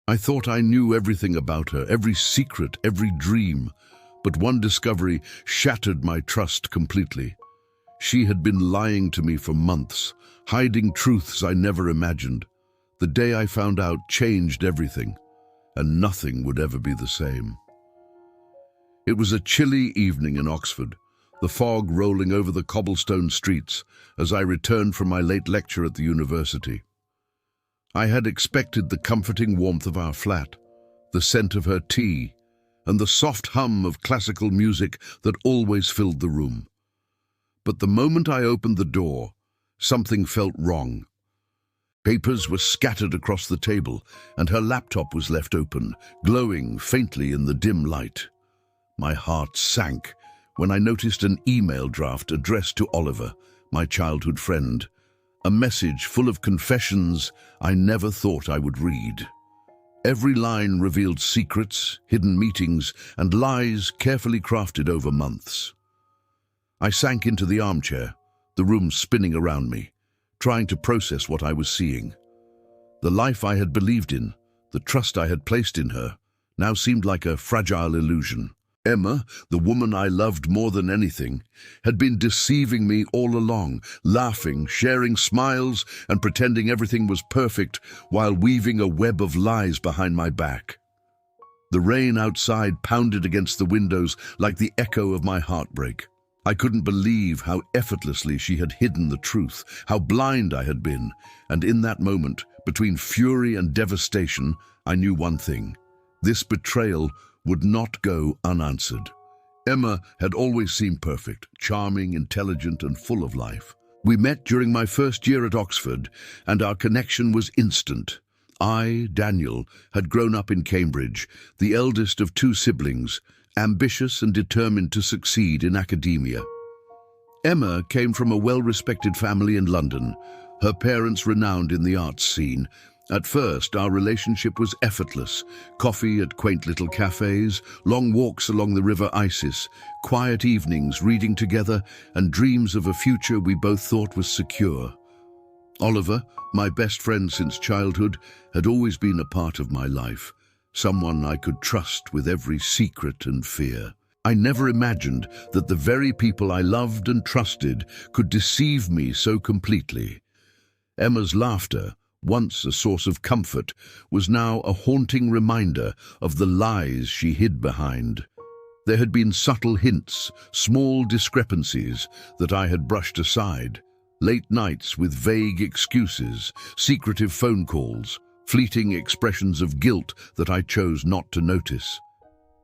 I thought I knew everything about her, every secret, every dream, but one discovery shattered my trust completely. She had been lying to me for months, hiding truths I never imagined. The day I found out changed everything, and nothing would ever be the same. It was a chilly evening in Oxford, the fog rolling over the cobblestone streets as I returned from my late lecture at the university. I had expected the comforting warmth of our flat, the scent of her tea, and the soft hum of classical music that always filled the room. But the moment I opened the door, something felt wrong. Papers were scattered across the table, and her laptop was left open, glowing faintly in the dim light. My heart sank when I noticed an email draft addressed to Oliver, my childhood friend, a message full of confessions I never thought I would read. Every line revealed secrets, hidden meetings, and lies carefully crafted over months. I sank into the armchair, the room spinning around me, trying to process what I was seeing. The life I had believed in, the trust I had placed in her, now seemed like a fragile illusion. Emma, the woman I loved more than anything, had been deceiving me all along, laughing, sharing smiles, and pretending everything was perfect while weaving a web of lies behind my back. The rain outside pounded against the windows like the echo of my heartbreak. I couldn't believe how effortlessly she had hidden the truth, how blind I had been, and in that moment, between fury and devastation, I knew one thing. This betrayal would not go unanswered. Emma had always seemed perfect, charming, intelligent, and full of life. We met during my first year at Oxford, and our connection was instant. I, Daniel, had grown up in Cambridge, the eldest of two siblings, ambitious and determined to succeed in academia. Emma came from a well-respected family in London, her parents renowned in the arts scene. At first, our relationship was effortless. Coffee at quaint little cafes, long walks along the River Isis, quiet evenings reading together, and dreams of a future we both thought was secure. Oliver, my best friend since childhood, had always been a part of my life, someone I could trust with every secret and fear. I never imagined that the very people I loved and trusted could deceive me so completely. Emma's laughter, once a source of comfort, was now a haunting reminder of the lies she hid behind. There had been subtle hints, small discrepancies that I had brushed aside. Late nights with vague excuses, secretive phone calls, fleeting expressions of guilt that I chose not to notice.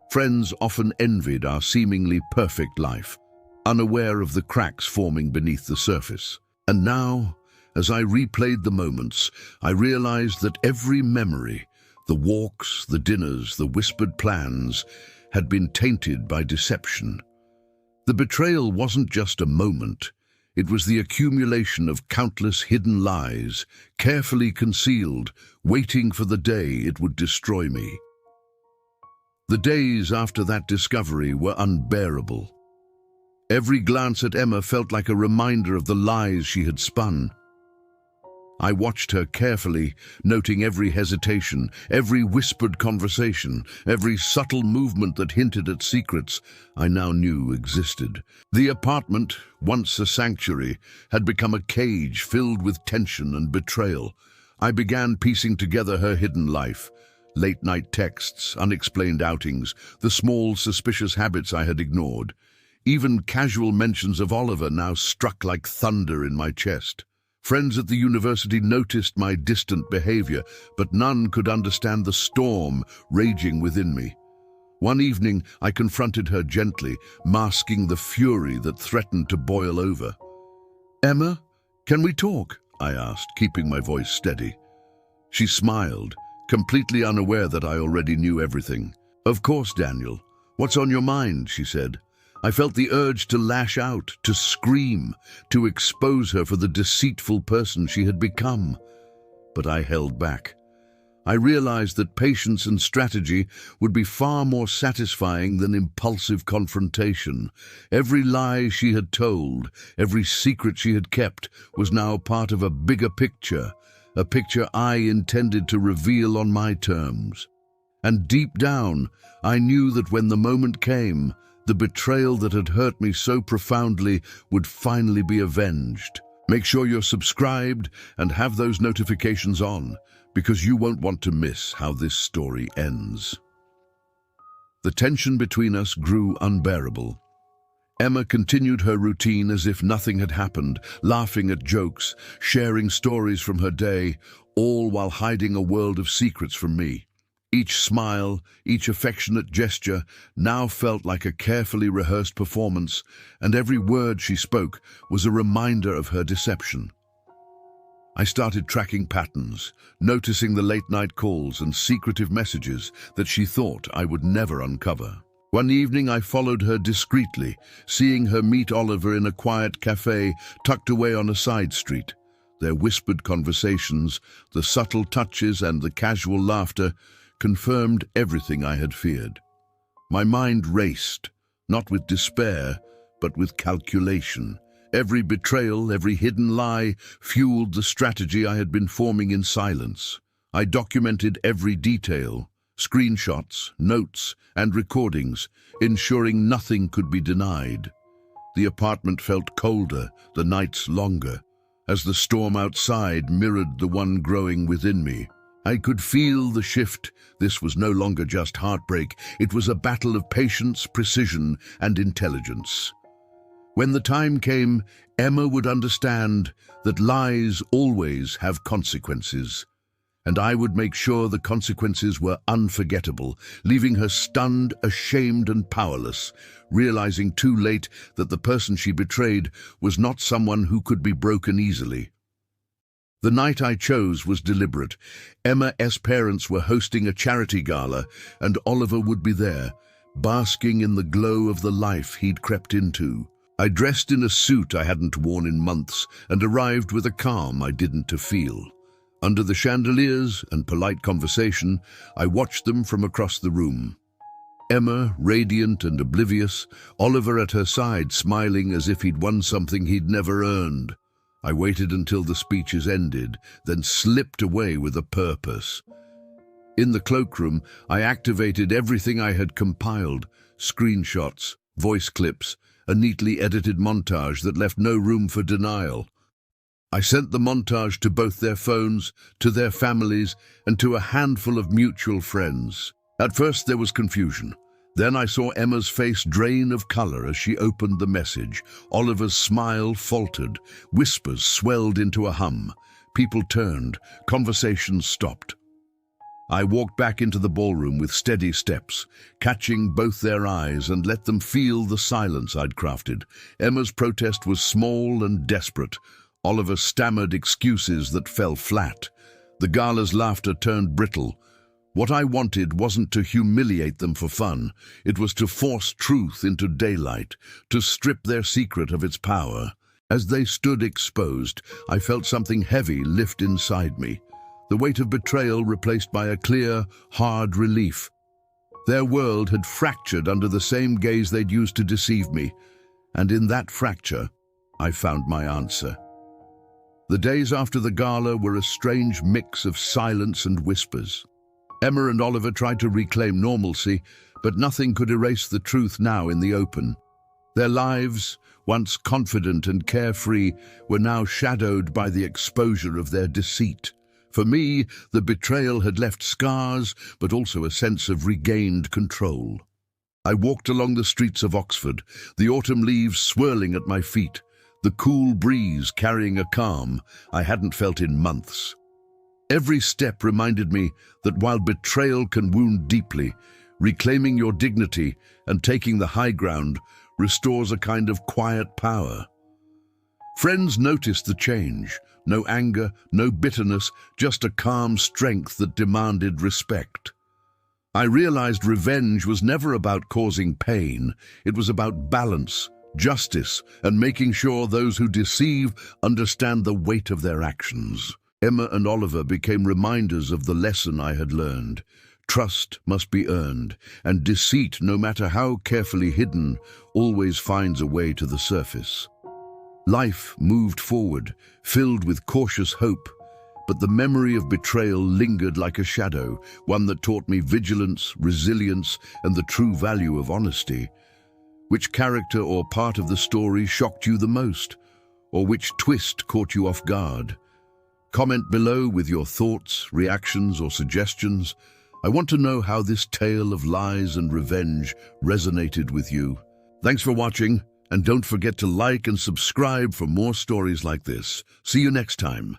Friends often envied our seemingly perfect life, unaware of the cracks forming beneath the surface. And now, as I replayed the moments, I realized that every memory, the walks, the dinners, the whispered plans, had been tainted by deception. The betrayal wasn't just a moment. It was the accumulation of countless hidden lies, carefully concealed, waiting for the day it would destroy me. The days after that discovery were unbearable. Every glance at Emma felt like a reminder of the lies she had spun. I watched her carefully, noting every hesitation, every whispered conversation, every subtle movement that hinted at secrets I now knew existed. The apartment, once a sanctuary, had become a cage filled with tension and betrayal. I began piecing together her hidden life. Late-night texts, unexplained outings, the small, suspicious habits I had ignored. Even casual mentions of Oliver now struck like thunder in my chest. Friends at the university noticed my distant behavior, but none could understand the storm raging within me. One evening, I confronted her gently, masking the fury that threatened to boil over. "Emma, can we talk?" I asked, keeping my voice steady. She smiled, completely unaware that I already knew everything. "Of course, Daniel. What's on your mind?" she said. I felt the urge to lash out, to scream, to expose her for the deceitful person she had become. But I held back. I realized that patience and strategy would be far more satisfying than impulsive confrontation. Every lie she had told, every secret she had kept, was now part of a bigger picture, a picture I intended to reveal on my terms. And deep down, I knew that when the moment came, the betrayal that had hurt me so profoundly would finally be avenged. Make sure you're subscribed and have those notifications on, because you won't want to miss how this story ends. The tension between us grew unbearable. Emma continued her routine as if nothing had happened, laughing at jokes, sharing stories from her day, all while hiding a world of secrets from me. Each smile, each affectionate gesture now felt like a carefully rehearsed performance, and every word she spoke was a reminder of her deception. I started tracking patterns, noticing the late-night calls and secretive messages that she thought I would never uncover. One evening I followed her discreetly, seeing her meet Oliver in a quiet cafe tucked away on a side street. Their whispered conversations, the subtle touches and the casual laughter confirmed everything I had feared. My mind raced, not with despair, but with calculation. Every betrayal, every hidden lie fueled the strategy I had been forming in silence. I documented every detail, screenshots, notes, and recordings, ensuring nothing could be denied. The apartment felt colder, the nights longer, as the storm outside mirrored the one growing within me. I could feel the shift. This was no longer just heartbreak. It was a battle of patience, precision, and intelligence. When the time came, Emma would understand that lies always have consequences, and I would make sure the consequences were unforgettable, leaving her stunned, ashamed, and powerless, realizing too late that the person she betrayed was not someone who could be broken easily. The night I chose was deliberate. Emma's parents were hosting a charity gala, and Oliver would be there, basking in the glow of the life he'd crept into. I dressed in a suit I hadn't worn in months and arrived with a calm I didn't feel. Under the chandeliers and polite conversation, I watched them from across the room. Emma, radiant and oblivious, Oliver at her side, smiling as if he'd won something he'd never earned. I waited until the speeches ended, then slipped away with a purpose. In the cloakroom, I activated everything I had compiled: screenshots, voice clips, a neatly edited montage that left no room for denial. I sent the montage to both their phones, to their families, and to a handful of mutual friends. At first there was confusion. Then I saw Emma's face drain of color as she opened the message. Oliver's smile faltered. Whispers swelled into a hum. People turned. Conversations stopped. I walked back into the ballroom with steady steps, catching both their eyes and let them feel the silence I'd crafted. Emma's protest was small and desperate. Oliver stammered excuses that fell flat. The gala's laughter turned brittle. What I wanted wasn't to humiliate them for fun. It was to force truth into daylight, to strip their secret of its power. As they stood exposed, I felt something heavy lift inside me. The weight of betrayal replaced by a clear, hard relief. Their world had fractured under the same gaze they'd used to deceive me, and in that fracture, I found my answer. The days after the gala were a strange mix of silence and whispers. Emma and Oliver tried to reclaim normalcy, but nothing could erase the truth now in the open. Their lives, once confident and carefree, were now shadowed by the exposure of their deceit. For me, the betrayal had left scars, but also a sense of regained control. I walked along the streets of Oxford, the autumn leaves swirling at my feet, the cool breeze carrying a calm I hadn't felt in months. Every step reminded me that while betrayal can wound deeply, reclaiming your dignity and taking the high ground restores a kind of quiet power. Friends noticed the change. No anger, no bitterness, just a calm strength that demanded respect. I realized revenge was never about causing pain. It was about balance, justice, and making sure those who deceive understand the weight of their actions. Emma and Oliver became reminders of the lesson I had learned. Trust must be earned, and deceit, no matter how carefully hidden, always finds a way to the surface. Life moved forward, filled with cautious hope, but the memory of betrayal lingered like a shadow, one that taught me vigilance, resilience, and the true value of honesty. Which character or part of the story shocked you the most? Or which twist caught you off guard? Comment below with your thoughts, reactions, or suggestions. I want to know how this tale of lies and revenge resonated with you. Thanks for watching, and don't forget to like and subscribe for more stories like this. See you next time.